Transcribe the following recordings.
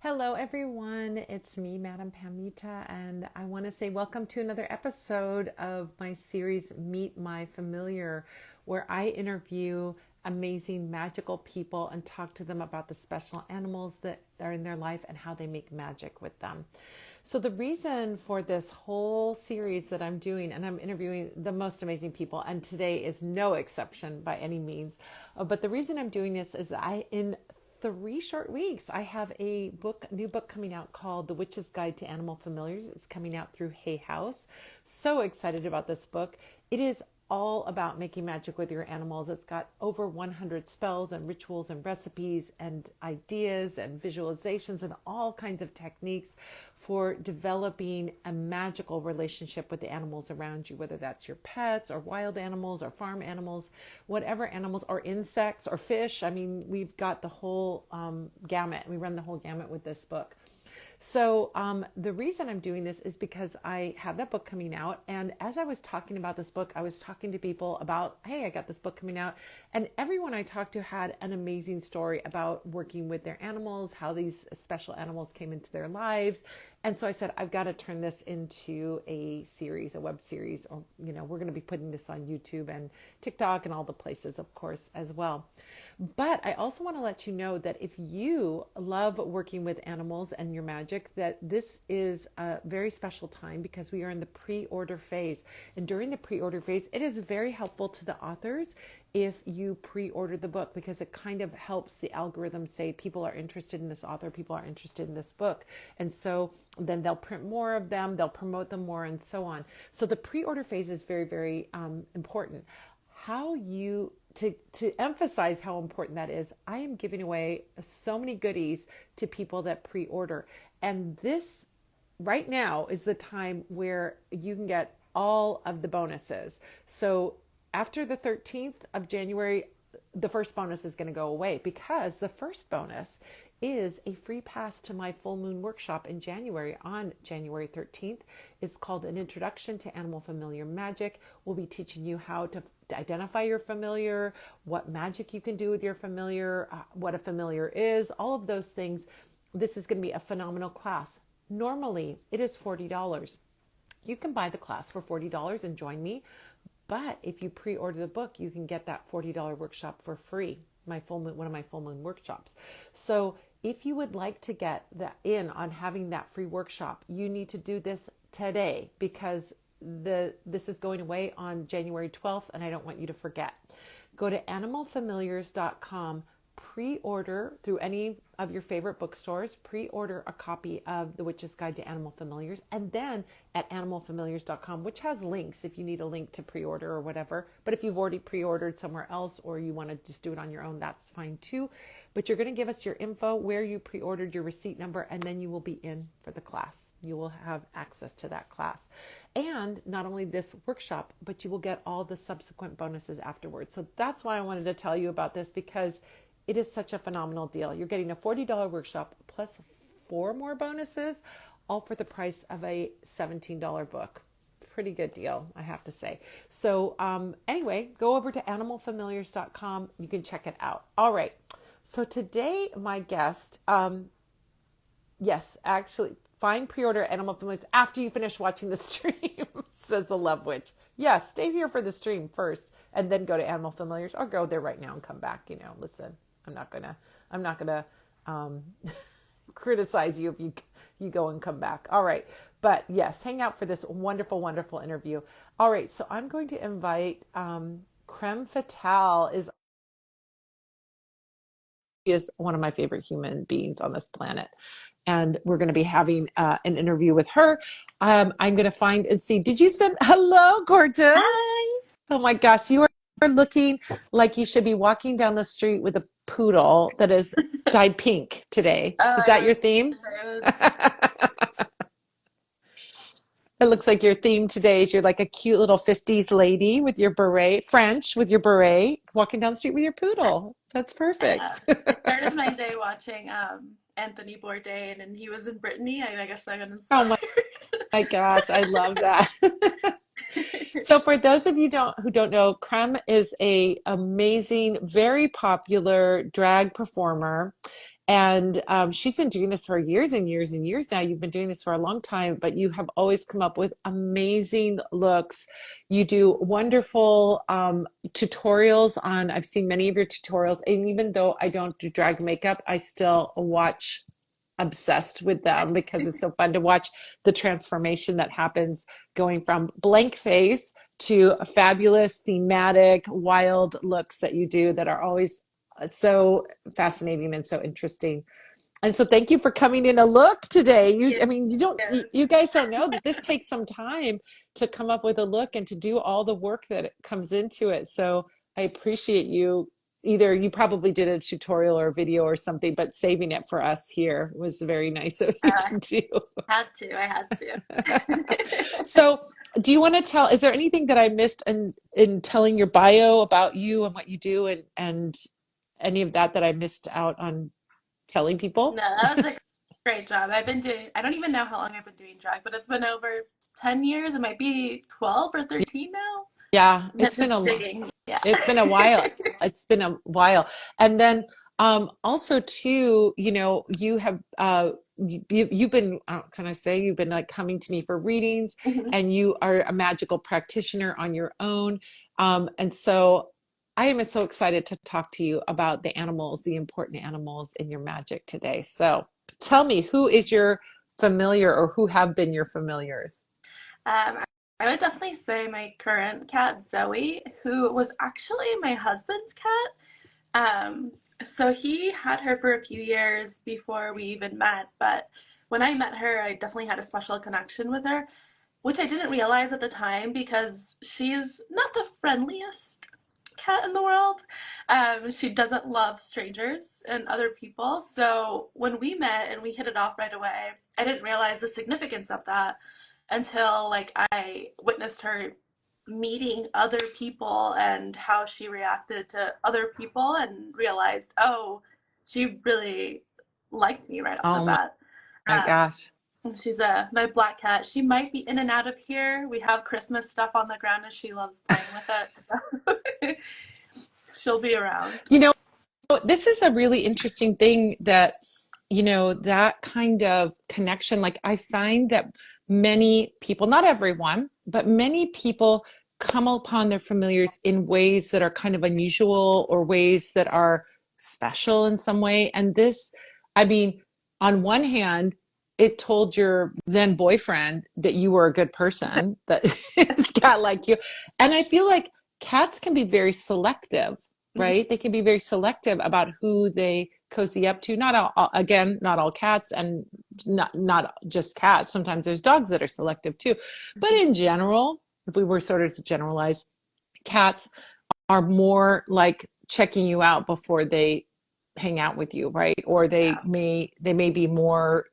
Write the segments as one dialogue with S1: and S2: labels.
S1: Hello, everyone. It's me, Madam Pamita, and I want to say welcome to another episode of my series, Meet My Familiar, where I interview amazing, magical people and talk to them about the special animals that are in their life and how they make magic with them. So, the reason for this whole series that I'm doing, and I'm interviewing the most amazing people, and today is no exception by any means, but the reason I'm doing this is in 3 short weeks, I have a new book coming out called The Witch's Guide to Animal Familiars. It's coming out through Hay House. So excited about this book. It is all about making magic with your animals. It's got over 100 spells and rituals and recipes and ideas and visualizations and all kinds of techniques for developing a magical relationship with the animals around you, whether that's your pets or wild animals or farm animals, whatever animals, or insects or fish. I mean, we've got the whole gamut. We run the whole gamut with this book. So the reason I'm doing this is because I have that book coming out. And as I was talking about this book, I was talking to people about, hey, I got this book coming out. And everyone I talked to had an amazing story about working with their animals, how these special animals came into their lives. And so I said, I've got to turn this into a series, a web series, or, we're going to be putting this on YouTube and TikTok and all the places, of course, as well. But I also want to let you know that if you love working with animals and your magic, that this is a very special time because we are in the pre-order phase. And during the pre-order phase, it is very helpful to the authors if you pre-order the book, because it kind of helps the algorithm say people are interested in this author, people are interested in this book. And so then they'll print more of them, they'll promote them more, and so on. So the pre-order phase is very, very important. To emphasize how important that is, I am giving away so many goodies to people that pre-order. And this right now is the time where you can get all of the bonuses. So after the 13th of January, the first bonus is going to go away, because the first bonus is a free pass to my full moon workshop in January, on January 13th. It's called An Introduction to Animal Familiar Magic. We'll be teaching you how to identify your familiar, what magic you can do with your familiar, what a familiar is, all of those things. This is going to be a phenomenal class. Normally, it is $40. You can buy the class for $40 and join me. But if you pre-order the book, you can get that $40 workshop for free, one of my full moon workshops. So if you would like to get in on having that free workshop, you need to do this today, because this is going away on January 12th, and I don't want you to forget. Go to animalfamiliars.com, pre-order through any of your favorite bookstores, pre-order a copy of The Witch's Guide to Animal Familiars, and then at animalfamiliars.com, which has links if you need a link to pre-order or whatever. But if you've already pre-ordered somewhere else, or you want to just do it on your own, that's fine too. But you're going to give us your info, where you pre-ordered, your receipt number, and then you will be in for the class. You will have access to that class. And not only this workshop, but you will get all the subsequent bonuses afterwards. So that's why I wanted to tell you about this, because it is such a phenomenal deal. You're getting a $40 workshop plus 4 more bonuses, all for the price of a $17 book. Pretty good deal, I have to say. So anyway, go over to animalfamiliars.com. You can check it out. All right. So today, my guest, yes, actually, find pre-order Animal Familiars after you finish watching the stream, says the Love Witch. Yes, stay here for the stream first, and then go to Animal Familiars, or go there right now and come back. Listen, I'm not gonna criticize you if you go and come back. All right, but yes, hang out for this wonderful, wonderful interview. All right, so I'm going to invite Creme Fatale is one of my favorite human beings on this planet. And we're going to be having an interview with her. I'm going to find and see. Did you send? Hello, gorgeous.
S2: Hi.
S1: Oh my gosh, you are looking like you should be walking down the street with a poodle that is dyed pink today.
S2: Oh,
S1: Is
S2: I
S1: that your
S2: wish
S1: theme?
S2: I was.
S1: It looks like your theme today is you're like a cute little 50s lady with your beret, French with your beret, walking down the street with your poodle. That's
S2: Yeah.
S1: perfect.
S2: I started my day watching Anthony Bourdain, and he was in Brittany. I guess I got
S1: Oh
S2: inspired.
S1: my gosh, I love that. So for those of you who don't know, Crème is a amazing, very popular drag performer, And she's been doing this for years and years and years now. You've been doing this for a long time, but you have always come up with amazing looks. You do wonderful tutorials on, I've seen many of your tutorials. And even though I don't do drag makeup, I still watch obsessed with them because it's so fun to watch the transformation that happens going from blank face to a fabulous thematic wild looks that you do that are always so fascinating and so interesting. And so thank you for coming in a look today.
S2: Yeah.
S1: I mean,
S2: Yeah.
S1: you guys don't know that this takes some time to come up with a look and to do all the work that comes into it. So I appreciate you. Either you probably did a tutorial or a video or something, but saving it for us here was very nice of you
S2: I
S1: to do.
S2: had to.
S1: So do you want to tell, is there anything that I missed in telling your bio about you and what you do and any of that that I missed out on telling
S2: No,
S1: people?
S2: that was a great job. I don't even know how long I've been doing drag, but it's been over 10 years. It might be 12 or 13 now.
S1: Yeah,
S2: Just digging. Yeah.
S1: it's been a while. It's been a while. And then also too, you have you've been can I say you've been like coming to me for readings
S2: Mhm.
S1: and you are a magical practitioner on your own. And so I am so excited to talk to you about the animals, the important animals in your magic today. So tell me, who is your familiar or who have been your familiars?
S2: Um, I would definitely say my current cat, Zooey, who was actually my husband's cat. Um, so he had her for a few years before we even met, but when I met her, I definitely had a special connection with her, which I didn't realize at the time because she's not the friendliest cat in the world. She doesn't love strangers and other people. So when we met and we hit it off right away, I didn't realize the significance of that until like I witnessed her meeting other people and how she reacted to other people and realized, oh, she really liked me right off the
S1: Oh
S2: bat.
S1: my
S2: Um,
S1: gosh.
S2: she's my black cat. She might be in and out of here. We have Christmas stuff on the ground and she loves playing with it. She'll be around.
S1: You know, this is a really interesting thing that, that kind of connection. Like, I find that many people, not everyone, but many people come upon their familiars in ways that are kind of unusual or ways that are special in some way. And this, I mean, on one hand, it told your then boyfriend that you were a good person, that his cat liked you. And I feel like cats can be very selective,
S2: Mhm.
S1: right? They can be very selective about who they cozy up to. Not all, again, not all cats, and not just cats. Sometimes there's dogs that are selective too. But in general, if we were sort of to generalize, cats are more like checking you out before they hang out with you, right? Or
S2: Yeah.
S1: they may be more,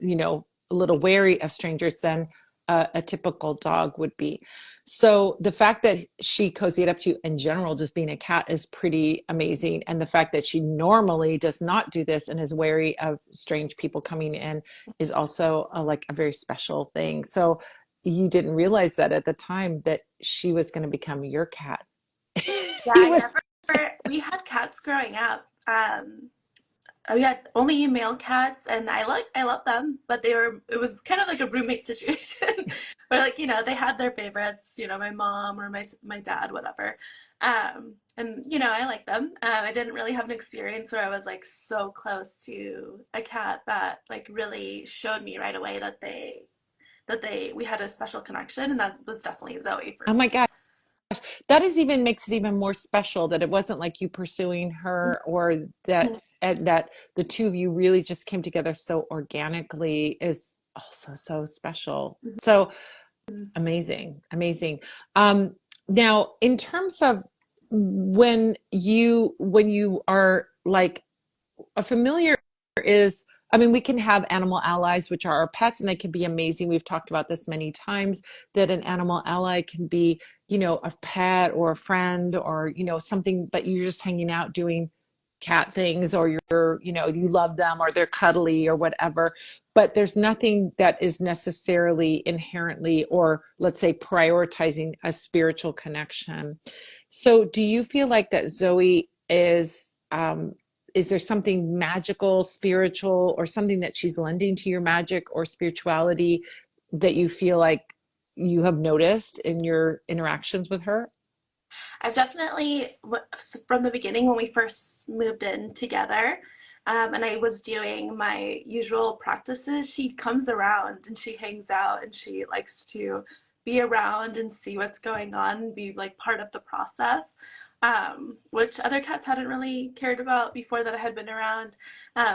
S1: a little wary of strangers than a typical dog would be. So the fact that she cozied up to you in general, just being a cat, is pretty amazing. And the fact that she normally does not do this and is wary of strange people coming in is also like a very special thing. So you didn't realize that at the time that she was going to become your cat.
S2: Yeah,
S1: He
S2: I
S1: was.
S2: never. We had cats growing up. We had only male cats, and I love them, but it was kind of like a roommate situation, where like they had their favorites, my mom or my dad, whatever. And I like them. I didn't really have an experience where I was like so close to a cat that like really showed me right away that we had a special connection, and that was definitely Zoe for
S1: Oh my
S2: me.
S1: gosh, that is even makes it even more special that it wasn't like you pursuing her, or that the two of you really just came together so organically, is also so special. So amazing, amazing. Um, Now, in terms of when you are like a familiar is, I mean, we can have animal allies, which are our pets, and they can be amazing. We've talked about this many times, that an animal ally can be, a pet or a friend or, something, but you're just hanging out doing cat things, or you love them, or they're cuddly or whatever. But there's nothing that is necessarily inherently, or let's say, prioritizing a spiritual connection. So do you feel like that Zoe is is there something magical, spiritual, or something that she's lending to your magic or spirituality that you feel like you have noticed in your interactions with her?
S2: I've definitely, from the beginning when we first moved in together, and I was doing my usual practices, she comes around and she hangs out and she likes to be around and see what's going on and be like part of the process, which other cats hadn't really cared about before that I had been around.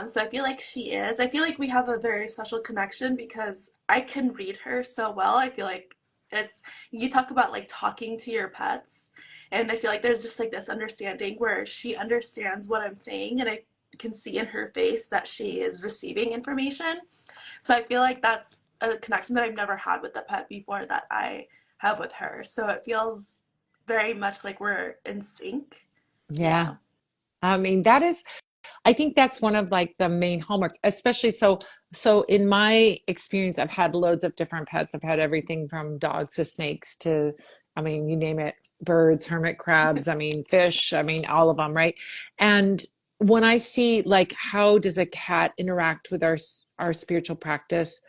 S2: So I feel like she is. I feel like we have a very special connection because I can read her so well. I feel like it's, you talk about like talking to your pets. And I feel like there's just like this understanding where she understands what I'm saying, and I can see in her face that she is receiving information. So I feel like that's a connection that I've never had with the pet before that I have with her. So it feels very much like we're in sync.
S1: Yeah.
S2: Yeah.
S1: I mean, I think that's one of like the main hallmarks, especially so in my experience, I've had loads of different pets. I've had everything from dogs to snakes to, I mean, you name it, birds, hermit crabs, I mean, fish, I mean, all of them, right? And when I see like how does a cat interact with our spiritual practice,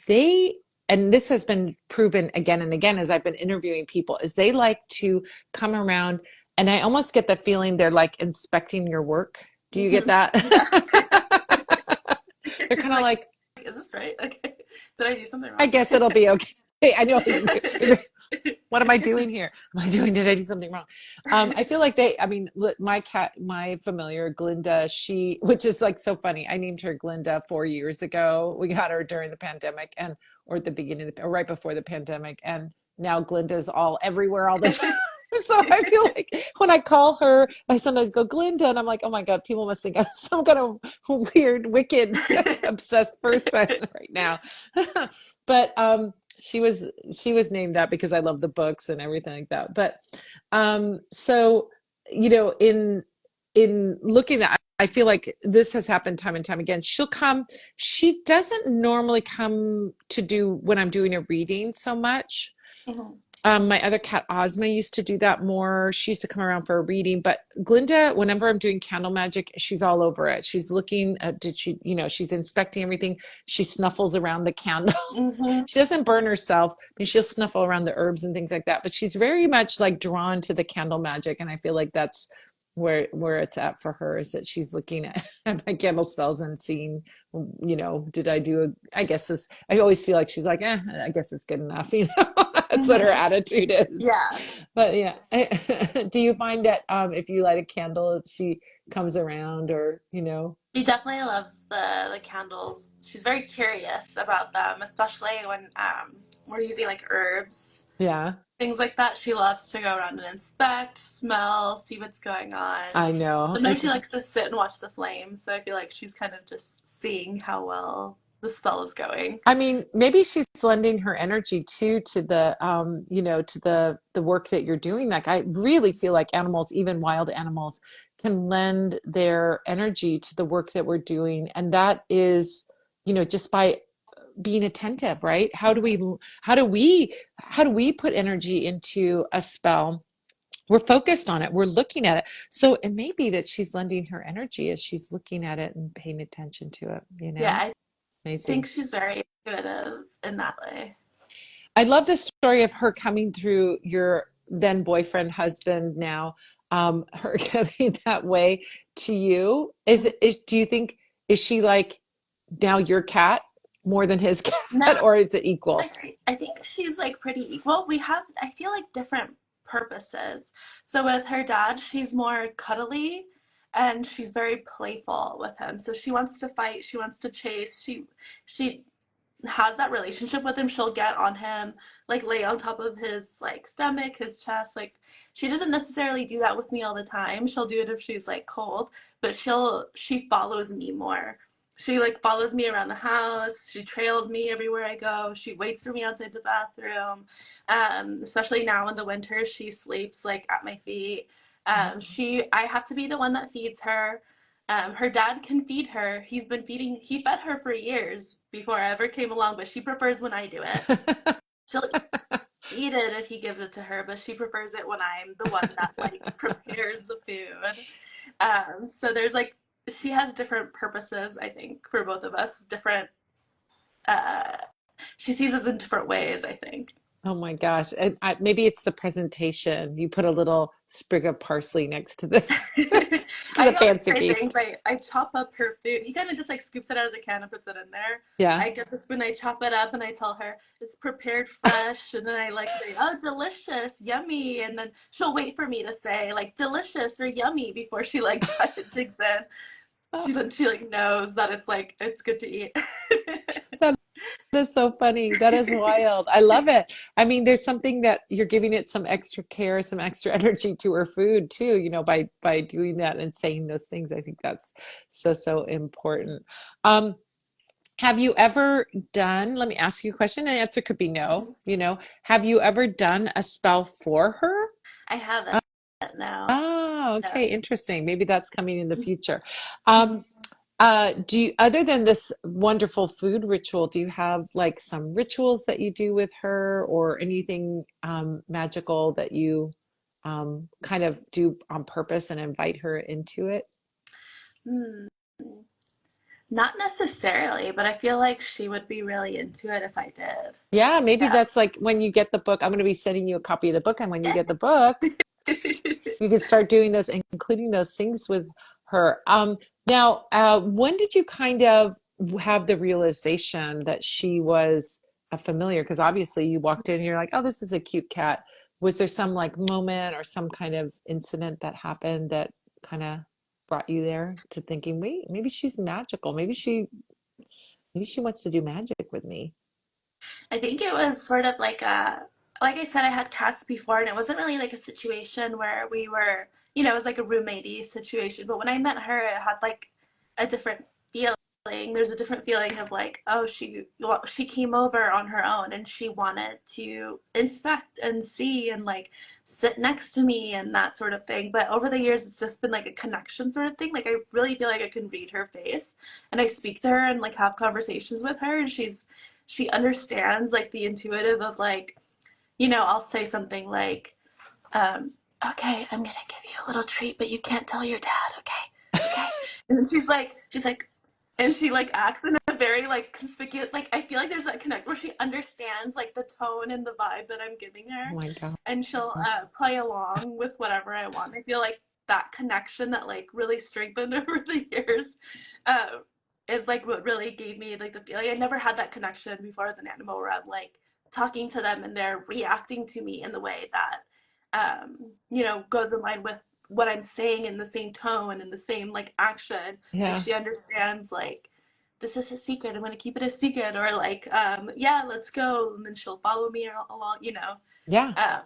S1: they and this has been proven again and again as I've been interviewing people, is they like to come around and I almost get the feeling they're like inspecting your work. Do you get
S2: Hmm.
S1: that?
S2: Yeah.
S1: They're kind of
S2: Like,
S1: like,
S2: is this right? Okay. Did I do something
S1: I
S2: wrong?
S1: guess it'll be okay. I know. What am I doing here? Did I do something wrong? I feel like I mean, my cat, my familiar, Glinda, which is like so funny. I named her Glinda 4 years ago. We got her during the pandemic or at the beginning, or right before the pandemic. And now Glinda's all everywhere all the time. So I feel like when I call her, I sometimes go Glinda, and I'm like, oh my God, people must think I'm some kind of weird, wicked, obsessed person right now. But she was named that because I love the books and everything like that. But so in looking at, I feel like this has happened time and time again. She'll come. She doesn't normally come to do when I'm doing a reading so much.
S2: Mhm.
S1: My other cat Ozma used to do that more. She used to come around for a reading, but Glinda, whenever I'm doing candle magic, she's all over it. She's looking at, she's inspecting everything. She snuffles around the candles.
S2: Mhm.
S1: She doesn't burn herself. I mean, she'll snuffle around the herbs and things like that, but she's very much like drawn to the candle magic. And I feel like that's where it's at for her, is that she's looking at my candle spells and seeing, did I do I guess I always feel like she's like, I guess it's good enough, That's what her
S2: Mhm.
S1: attitude is.
S2: Yeah.
S1: But yeah, do you find that if you light a candle, she comes around or?
S2: She definitely loves the candles. She's very curious about them, especially when we're using like herbs,
S1: Yeah,
S2: things like that. She loves to go around and inspect, smell, see what's going on.
S1: I know.
S2: Sometimes she likes to sit and watch the flames, so I feel like she's kind of just seeing how well the spell is going.
S1: I mean, maybe she's lending her energy too to the work that you're doing. Like I really feel like animals, even wild animals, can lend their energy to the work that we're doing. And that is, just by being attentive, right? How do we put energy into a spell? We're focused on it. We're looking at it. So it may be that she's lending her energy as she's looking at it and paying attention to
S2: Yeah,
S1: it.
S2: I think
S1: Amazing.
S2: she's very intuitive in that way.
S1: I love the story of her coming through your then boyfriend, husband now, her coming that way to you. Do you think, is she like now your cat more than his
S2: No,
S1: cat, or is it equal?
S2: like I think she's like pretty equal. We have, I feel like, different purposes. So with her dad, she's more cuddly and she's very playful with him. So she wants to fight, she wants to chase. She has that relationship with him. She'll get on him, like lay on top of his like stomach, his chest. Like she doesn't necessarily do that with me all the time. She'll do it if she's like cold, but she follows me more. She like follows me around the house. She trails me everywhere I go. She waits for me outside the bathroom. Especially now in the winter, she sleeps like at my feet. I have to be the one that feeds her. Her dad can feed her. He fed her for years before I ever came along, but she prefers when I do it. She'll eat it if he gives it to her, but she prefers it when I'm the one that like prepares the food. So there's like she has different purposes, I think, for both of us. Different, uh, she sees us in different ways, I think.
S1: Oh my gosh. Maybe it's the presentation. You put a little sprig of parsley next to the to the
S2: I always
S1: fancy
S2: say
S1: feast.
S2: things like I chop up her food. He kind of just like scoops it out of the can and puts it in there.
S1: Yeah.
S2: I get the spoon, I chop it up, and I tell her it's prepared fresh. And then I like say, "Oh, delicious, yummy," and then she'll wait for me to say like delicious or yummy before she like digs in. She like knows that it's like it's good to eat.
S1: That is so funny. That is wild. I love it. I mean, there's something that you're giving it some extra care, some extra energy to her food too, by doing that and saying those things. I think that's so, so important. Um, have you ever done, let me ask you a question, and the answer could be no, have you ever done a spell for her?
S2: I haven't now.
S1: Oh, okay,
S2: Yes.
S1: interesting. Maybe that's coming in the future. Other than this wonderful food ritual, do you have like some rituals that you do with her or anything magical that you kind of do on purpose and invite her into it?
S2: Hmm. Not necessarily, but I feel like she would be really into it if I did.
S1: Yeah, maybe
S2: Yeah.
S1: that's like when you get the book. I'm going to be sending you a copy of the book, and when you get the book, you can start doing those, including those things with her. Now, when did you kind of have the realization that she was a familiar? Because obviously you walked in and you're like, oh, this is a cute cat. Was there some like moment or some kind of incident that happened that kind of brought you there to thinking, wait, maybe she's magical. Maybe she wants to do magic with me.
S2: I think it was sort of like like I said, I had cats before, and it wasn't really like a situation where we were, it was like a roommatey situation. But when I met her, it had like a different feeling. There's a different feeling of like, oh, she came over on her own, and she wanted to inspect and see and like sit next to me and that sort of thing. But over the years, it's just been like a connection sort of thing. Like I really feel like I can read her face, and I speak to her and like have conversations with her, and she understands like the intuitive of like, I'll say something like, um, okay, I'm gonna give you a little treat, but you can't tell your dad, okay? Okay. And then she's like, and she like acts in a very like conspicuous, like I feel like there's that connect where she understands like the tone and the vibe that I'm giving
S1: Oh
S2: her,
S1: my gosh.
S2: and she'll play along with whatever I want. I feel like that connection that like really strengthened over the years uh, is like what really gave me like the feeling. I never had that connection before with an animal where I'm like talking to them and they're reacting to me in the way that goes in line with what I'm saying in the same tone and the same like action. Like
S1: Yeah.
S2: she understands like this is a secret. I'm gonna keep it a secret, or like yeah, let's go, and then she'll follow me along.
S1: Yeah.
S2: Um,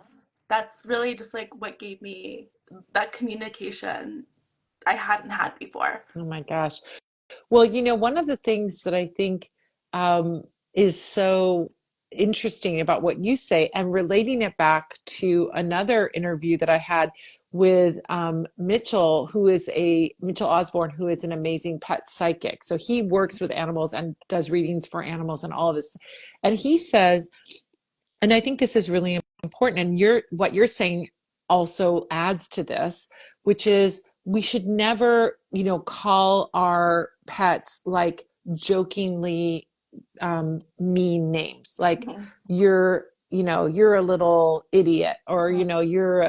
S2: that's really just like what gave me that communication I hadn't had before.
S1: Oh my gosh. Well, one of the things that I think is so interesting about what you say and relating it back to another interview that I had with Mitchell Osborne, who is an amazing pet psychic. So he works with animals and does readings for animals and all of this. And he says, and I think this is really important, and what you're saying also adds to this, which is we should never, call our pets like jokingly mean names, like
S2: Mhm.
S1: you're a little idiot, or you're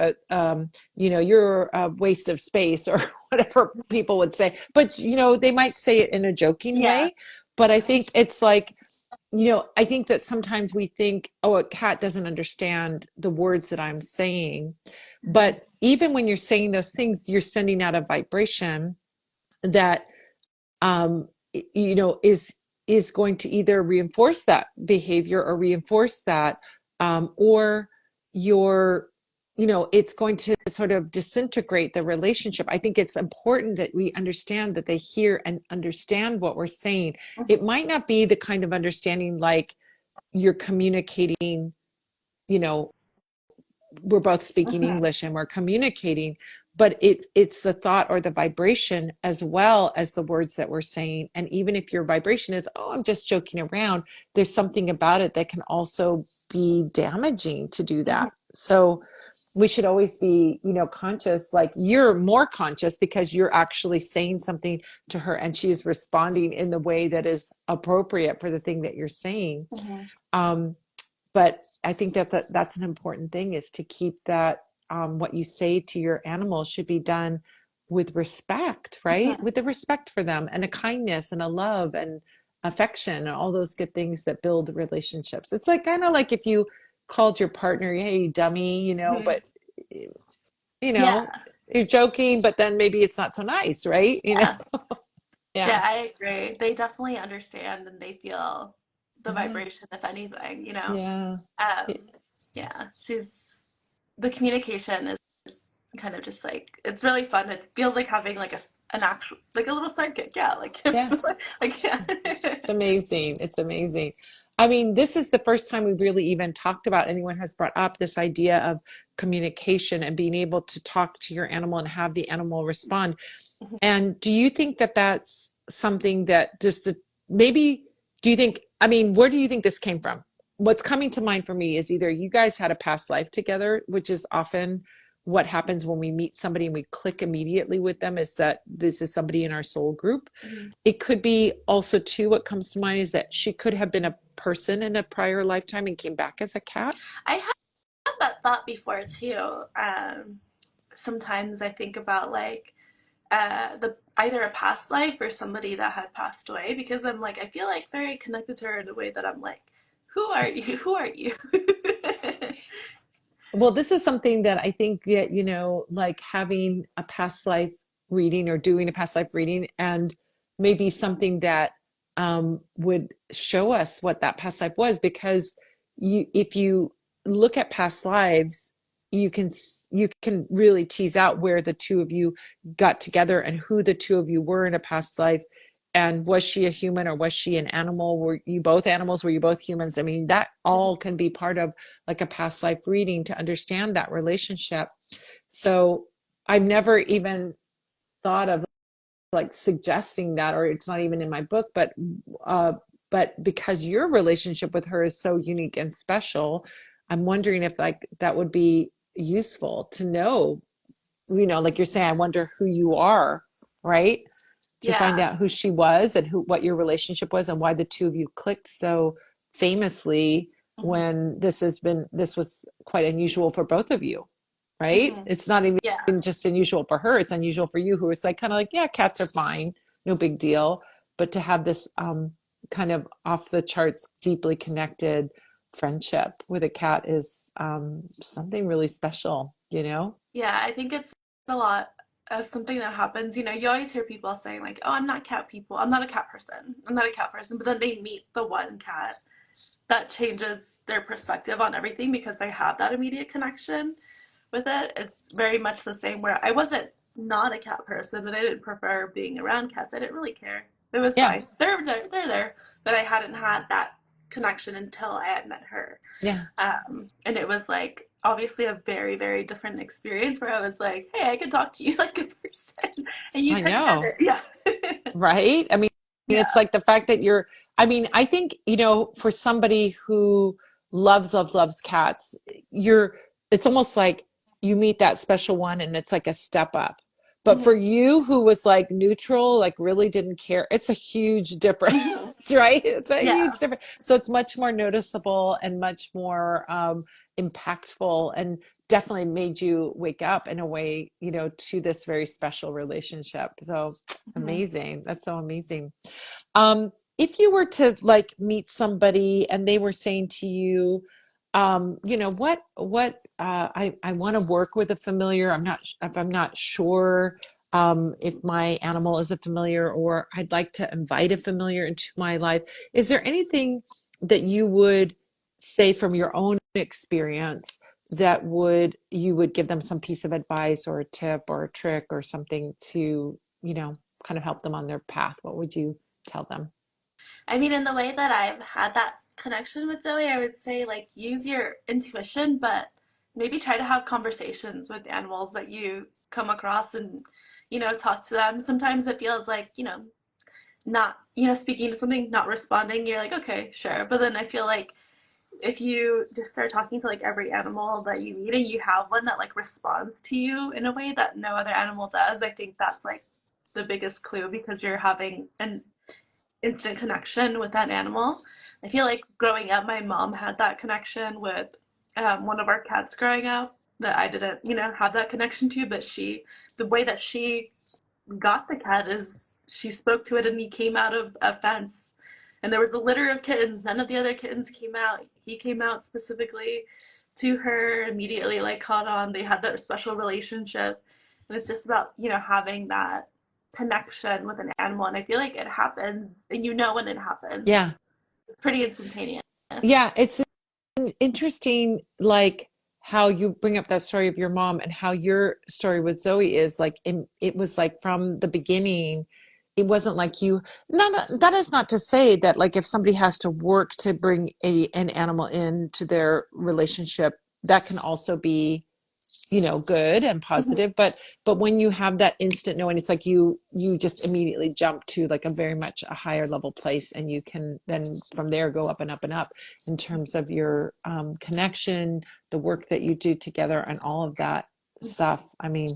S1: a waste of space, or whatever people would say. But they might say it in a joking
S2: Yeah.
S1: way. But I think it's like, I think that sometimes we think, oh, a cat doesn't understand the words that I'm saying.
S2: Mhm.
S1: But even when you're saying those things, you're sending out a vibration that, is going to either reinforce that behavior or reinforce that, or you're, it's going to sort of disintegrate the relationship. I think it's important that we understand that they hear and understand what we're saying. It
S2: Mhm.
S1: might not be the kind of understanding like you're communicating, you know, we're both speaking
S2: Mhm.
S1: English and we're communicating, but it's the thought or the vibration as well as the words that we're saying. And even if your vibration is, oh, I'm just joking around, there's something about it that can also be damaging to do
S2: Mhm.
S1: that. So we should always be, conscious, like you're more conscious because you're actually saying something to her and she is responding in the way that is appropriate for the thing that you're saying.
S2: Mhm.
S1: Um, but I think that's an important thing, is to keep that, what you say to your animal should be done with respect, right?
S2: Mhm.
S1: With the respect for them and a kindness and a love and affection and all those good things that build relationships. It's like kind of like if you called your partner, hey, you dummy,
S2: Mhm.
S1: but you know,
S2: Yeah.
S1: you're joking, but then maybe it's not so nice, right?
S2: Yeah.
S1: Yeah.
S2: Yeah, I agree. They definitely understand and they feel the
S1: Mhm.
S2: vibration, if anything, you know.
S1: Yeah.
S2: Um, yeah, the communication is kind of just like, it's really fun. It feels like having like an actual, like a little sidekick. Yeah, like,
S1: Yeah.
S2: like, yeah.
S1: It's amazing. It's amazing. I mean, this is the first time we've really even talked about, anyone has brought up this idea of communication and being able to talk to your animal and have the animal respond. And do you think that that's something that maybe, do you think, I mean, where do you think this came from? What's coming to mind for me is either you guys had a past life together, which is often what happens when we meet somebody and we click immediately with them, is that this is somebody in our soul group.
S2: Mhm.
S1: It could be also, too, what comes to mind is that she could have been a person in a prior lifetime and came back as a cat.
S2: I had that thought before too. Sometimes I think about like the either a past life or somebody that had passed away, because I'm like, I feel like very connected to her in a way that I'm like, who are you? Who are you?
S1: Well, this is something that I think that, like having a past life reading or doing a past life reading, and maybe something that would show us what that past life was, because if you look at past lives, you can really tease out where the two of you got together and who the two of you were in a past life. And was she a human or was she an animal? Were you both animals? Were you both humans? I mean, that all can be part of like a past life reading to understand that relationship. So I've never even thought of like suggesting that, or it's not even in my book, uh but because your relationship with her is so unique and special, I'm wondering if like that would be useful to know, like you're saying, I wonder who you are, right? To find
S2: Yeah.
S1: out who she was and what your relationship was and why the two of you clicked so famously,
S2: Hmm.
S1: when this was quite unusual for both of you, right?
S2: Hmm.
S1: It's not even
S2: Yeah.
S1: just unusual for her, it's unusual for you, who is like kind of like, yeah, cats are fine, no big deal. But to have this kind of off the charts, deeply connected friendship with a cat is something really special, you know?
S2: Yeah, I think it's a lot of something that happens. You know, you always hear people saying, like, oh, I'm not cat people. I'm not a cat person. I'm not a cat person. But then they meet the one cat that changes their perspective on everything because they have that immediate connection with it. It's very much the same where I wasn't not a cat person, but I didn't prefer being around cats. I didn't really care. It was
S1: Yeah,
S2: fine. They're there. But I hadn't had that connection until I had met her.
S1: yeah.
S2: And it was like obviously a very, very different experience where I was like, hey, I could talk to you like a person and you
S1: I
S2: could get
S1: know.
S2: it. Yeah.
S1: Right? I mean, it's
S2: Yeah.
S1: like the fact that I mean, I think, for somebody who loves cats, it's almost like you meet that special one and it's like a step up. But for
S2: Hmm.
S1: you, who was like neutral, like really didn't care, it's a huge difference,
S2: Hmm.
S1: right? It's a huge
S2: Yeah.
S1: difference. So it's much more noticeable and much more impactful, and definitely made you wake up in a way, to this very special relationship. So
S2: Hmm.
S1: amazing. That's so amazing. If you were to like meet somebody and they were saying to you, I want to work with a familiar. I'm not sure if my animal is a familiar, or I'd like to invite a familiar into my life. Is there anything that you would say from your own experience that you would give them some piece of advice or a tip or a trick or something to, kind of help them on their path? What would you tell them?
S2: I mean, in the way that I've had that connection with Zoe, I would say like use your intuition, but maybe try to have conversations with animals that you come across and, talk to them. Sometimes it feels like, not, speaking to something, not responding. You're like, okay, sure. But then I feel like if you just start talking to like every animal that you meet and you have one that like responds to you in a way that no other animal does, I think that's like the biggest clue because you're having an instant connection with that animal. I feel like growing up, my mom had that connection with one of our cats growing up that I didn't, have that connection to, but the way that she got the cat is she spoke to it and he came out of a fence. And there was a litter of kittens. None of the other kittens came out. He came out specifically to her, immediately like caught on. They had that special relationship. And it's just about, having that connection with an animal. And I feel like it happens and when it
S1: Yeah.
S2: happens. It's pretty instantaneous.
S1: Yeah. It's interesting, like how you bring up that story of your mom and how your story with Zooey is like it was like from the beginning. It wasn't like you. That is not to say that like if somebody has to work to bring an animal into their relationship, that can also be good and positive, but when you have that instant knowing, it's like you just immediately jump to like a very much a higher level place, and you can then from there go up and up and up in terms of your connection, the work that you do together, and all of that stuff. I mean,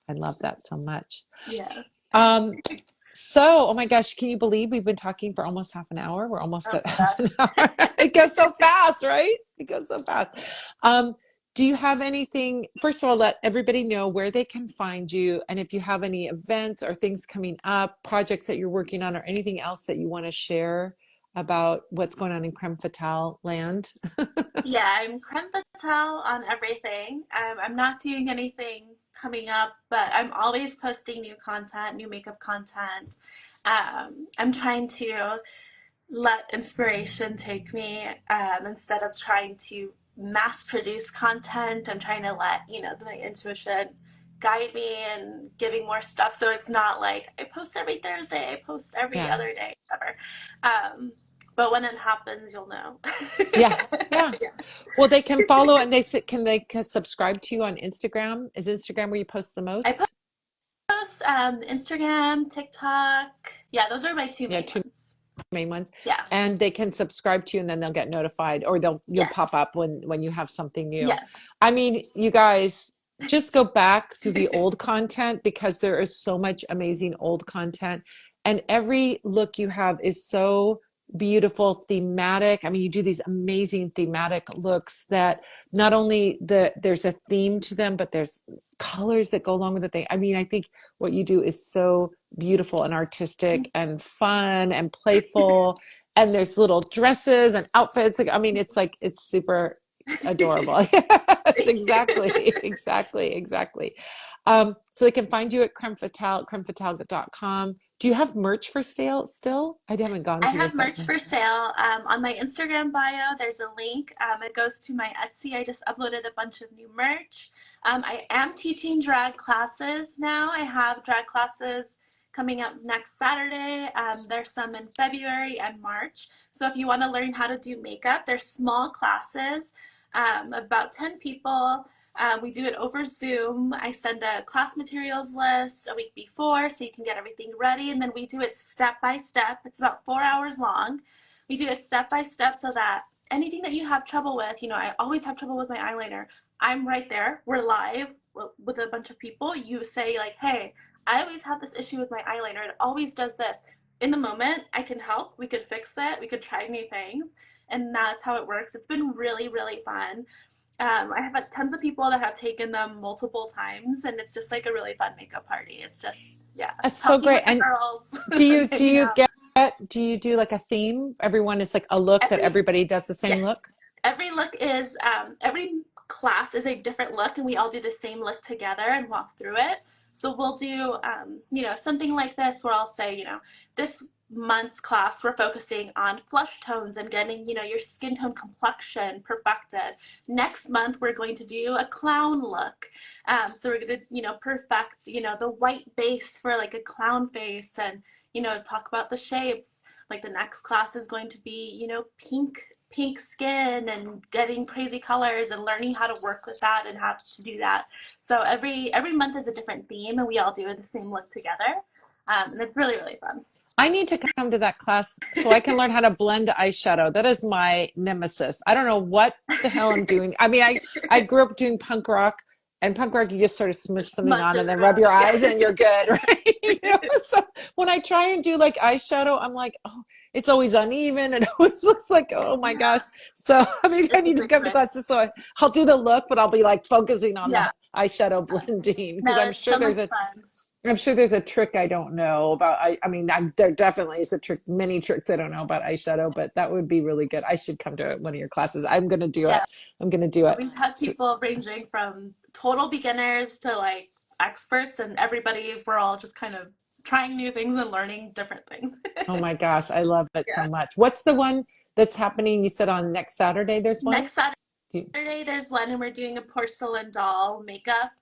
S1: I love that so much.
S2: Yeah.
S1: um so, oh my gosh, can you believe we've been talking for almost half an hour? We're almost
S2: Oh
S1: at
S2: my
S1: half an
S2: gosh.
S1: hour. It goes so fast, right? It goes so fast. Um, do you have anything, first of all, let everybody know where they can find you, and if you have any events or things coming up, projects that you're working on, or anything else that you want to share about what's going on in Creme Fatale land?
S2: Yeah, I'm Creme Fatale on everything. I'm not doing anything coming up, but I'm always posting new content, new makeup content. I'm trying to let inspiration take me instead of trying to mass produce content. I'm trying to let, my intuition guide me and giving more stuff. So it's not like I post every Thursday, I post every
S1: Yeah.
S2: other day, whatever. Um, but when it happens, you'll know.
S1: Yeah. Yeah.
S2: Yeah.
S1: Well, they can follow, and can subscribe to you on Instagram? Is Instagram where you post the
S2: I
S1: most?
S2: post Instagram, TikTok. Yeah, those are my two
S1: Yeah,
S2: main
S1: two
S2: ones.
S1: main ones,
S2: Yeah.
S1: and they can subscribe to you, and then they'll get notified, or you'll pop
S2: Yes.
S1: up when you have something new.
S2: Yes.
S1: I mean, you guys, just go back to the old content, because there is so much amazing old content, and every look you have is so beautiful, thematic. I mean, you do these amazing thematic looks that not only there's a theme to them, but there's colors that go along with the thing. I mean, I think what you do is so beautiful and artistic and fun and playful, and there's little dresses and outfits. Like, I mean, it's super adorable. Yes,
S2: Thank you.
S1: exactly. So they can find you at Creme Fatale, cremefatale.com. Do you have merch for sale still? I haven't gone
S2: I
S1: to your
S2: have
S1: site.
S2: merch for sale. On my Instagram bio, there's a link. It goes to my Etsy. I just uploaded a bunch of new merch. I am teaching drag classes now. I have drag classes coming up next Saturday. There's some in February and March. So if you want to learn how to do makeup, there's small classes, about 10 people. We do it over Zoom. I send a class materials list a week before so you can get everything ready. And then we do it step by step. It's about 4 hours long. We do it step by step so that anything that you have trouble with, I always have trouble with my eyeliner. I'm right there. We're live with a bunch of people. You say, like, hey, I always have this issue with my eyeliner. It always does this. In the moment, I can help. We could fix it. We could try new things. And that's how it works. It's been really, really fun. I have tons of people that have taken them multiple times, and it's just like a really fun makeup party. It's just, yeah,
S1: That's so
S2: talking
S1: great.
S2: with the
S1: And
S2: girls
S1: do
S2: and
S1: you do
S2: hanging
S1: you
S2: out.
S1: get do you do like a theme? Everyone is like a look that
S2: Every,
S1: everybody does the same
S2: yes,
S1: look?
S2: every look is, every class is a different look, and we all do the same look together and walk through it. So we'll do, something like this where I'll say, this month's class, we're focusing on flush tones and getting, your skin tone complexion perfected. Next month, we're going to do a clown look. So we're going to, perfect, the white base for like a clown face and, talk about the shapes. Like the next class is going to be, pink skin and getting crazy colors and learning how to work with that and how to do that. So every month is a different theme, and we all do the same look together, and it's really, really fun.
S1: I need to come to that class so I can learn how to blend eyeshadow. That is my nemesis. I don't know what the hell I'm doing. I mean, I grew up doing punk rock, and punk rock, you just sort of smoosh something
S2: Much
S1: on and
S2: is
S1: then rub
S2: around.
S1: your
S2: Yeah.
S1: eyes and you're good, right? So when I try and do like eyeshadow, I'm like, oh, it's always uneven and it always looks like, oh my gosh.
S2: Yeah.
S1: So maybe I
S2: It's a
S1: need to
S2: big
S1: come to class
S2: mix.
S1: just so I'll do the look, but I'll be like focusing on the
S2: Yeah.
S1: eyeshadow blending because
S2: No, it's so much fun.
S1: I'm sure there's a trick I don't know about. I mean, there definitely is a trick, many tricks I don't know about eyeshadow, but that would be really good. I should come to one of your classes. I'm going to do it.
S2: Yeah.
S1: I'm going to do it.
S2: We've had
S1: So,
S2: people ranging from total beginners to like experts, and everybody, we're all just kind of trying new things and learning different things.
S1: oh my gosh, I love it so
S2: Yeah.
S1: much. What's the one that's happening? You said on next Saturday there's one?
S2: Next
S1: Do you-
S2: Saturday, there's one, and we're doing a porcelain doll makeup.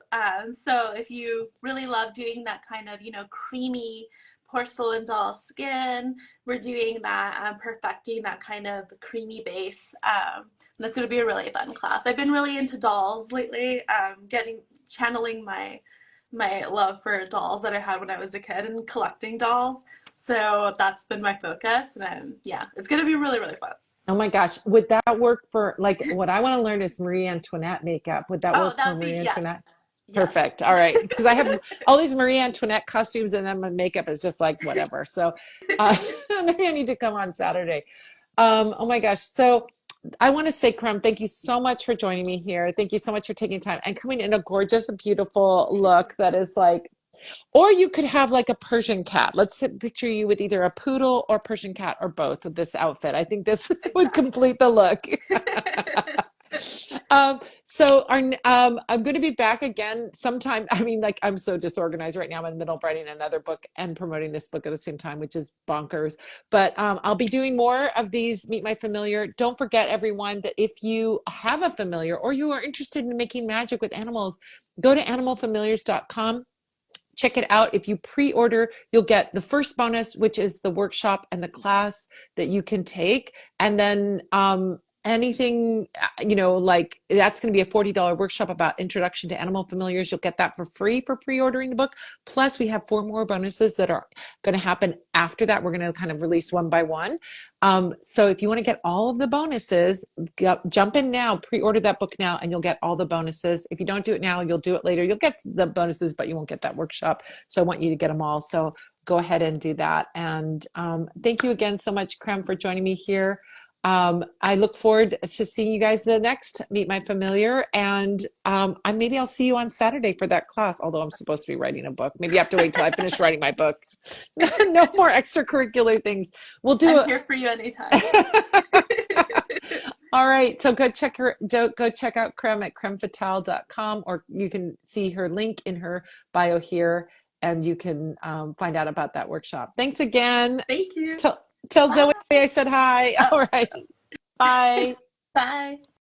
S2: So if you really love doing that kind of, creamy porcelain doll skin, we're doing that, perfecting that kind of creamy base. And it's going to be a really fun class. I've been really into dolls lately, channeling my love for dolls that I had when I was a kid and collecting dolls. So that's been my focus, and yeah, it's going to be really, really fun.
S1: Oh my gosh, would that work for like what I want to learn is Marie Antoinette makeup? Would that
S2: Oh,
S1: work
S2: that
S1: for
S2: would
S1: Marie
S2: be, yes,
S1: Antoinette?
S2: yes.
S1: Perfect. All right. Because I have all these Marie Antoinette costumes and then my makeup is just like whatever. So uh, maybe I need to come on Saturday. Oh my gosh. So I want to say, Creme, thank you so much for joining me here. Thank you so much for taking time and coming in a gorgeous, beautiful look that is like, or you could have like a Persian cat. Picture you with either a poodle or Persian cat or both of this outfit. I think this would
S2: Exactly.
S1: complete the look. I'm going to be back again sometime. I mean, like, I'm so disorganized right now. I'm in the middle of writing another book and promoting this book at the same time, which is bonkers. But I'll be doing more of these Meet My Familiar. Don't forget, everyone, that if you have a familiar or you are interested in making magic with animals, go to animalfamiliars.com. Check it out. If you pre-order, you'll get the first bonus, which is the workshop and the class that you can take. And then anything, like that's going to be a $40 workshop about introduction to animal familiars. You'll get that for free for pre-ordering the book. Plus, we have 4 more bonuses that are going to happen after that. We're going to kind of release one by one. So if you want to get all of the bonuses, jump in now, pre-order that book now, and you'll get all the bonuses. If you don't do it now, you'll do it later. You'll get the bonuses, but you won't get that workshop. So I want you to get them all. So go ahead and do that. And thank you again so much, Creme, for joining me here. I look forward to seeing you guys the next Meet My Familiar. And maybe I'll see you on Saturday for that class, although I'm supposed to be writing a book. Maybe I have to wait till I finish writing my book. No more extracurricular things. We'll do
S2: I'm
S1: it.
S2: here for you anytime.
S1: All right, so go check out Creme at cremefatale.com, or you can see her link in her bio here, and you can find out about that workshop. Thanks again.
S2: Thank you.
S1: Tell
S2: Bye.
S1: Zoe I said hi.
S2: Oh,
S1: All right, bye.
S2: bye.